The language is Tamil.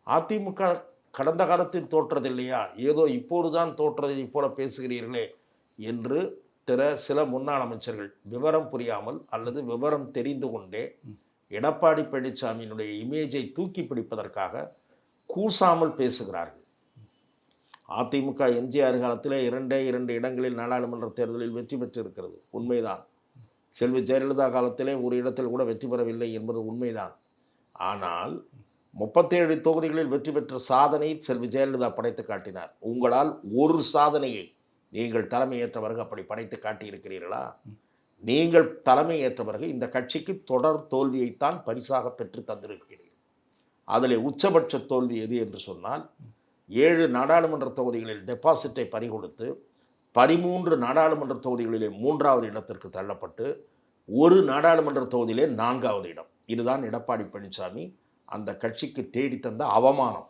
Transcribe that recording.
அதிமுக கடந்த காலத்தில் தோற்றது இல்லையா, ஏதோ இப்போதுதான் தோற்றதை போல பேசுகிறீர்களே என்று சில முன்னாள் அமைச்சர்கள் விவரம் புரியாமல் அல்லது விவரம் தெரிந்து கொண்டே எடப்பாடி பழனிசாமியினுடைய இமேஜை தூக்கி பிடிப்பதற்காக கூசாமல் பேசுகிறார்கள். அதிமுக எம்ஜிஆர் காலத்தில் 2 இடங்களில் நாடாளுமன்ற தேர்தலில் வெற்றி பெற்றிருக்கிறது, உண்மைதான். செல்வி ஜெயலலிதா காலத்திலே ஒரு இடத்தில் கூட வெற்றி பெறவில்லை என்பது உண்மைதான். ஆனால் 37 தொகுதிகளில் வெற்றி பெற்ற சாதனை செல்வி ஜெயலலிதா படைத்து காட்டினார். உங்களால் ஒரு சாதனையை நீங்கள் தலைமையேற்ற பிறகு அப்படி படைத்து காட்டியிருக்கிறீர்களா? நீங்கள் தலைமையேற்ற பிறகு இந்த கட்சிக்கு தொடர் தோல்வியைத்தான் பரிசாக பெற்று தந்திருக்கிறீர்கள். அதில் உச்சபட்ச தோல்வி எது என்று சொன்னால் 7 நாடாளுமன்ற தொகுதிகளில் டெபாசிட்டை பறிகொடுத்து 13 நாடாளுமன்ற தொகுதிகளிலே 3வது இடத்திற்கு தள்ளப்பட்டு ஒரு நாடாளுமன்ற தொகுதியிலே 4வது இடம். இதுதான் எடப்பாடி பழனிசாமி அந்த கட்சிக்கு தேடி தந்த அவமானம்.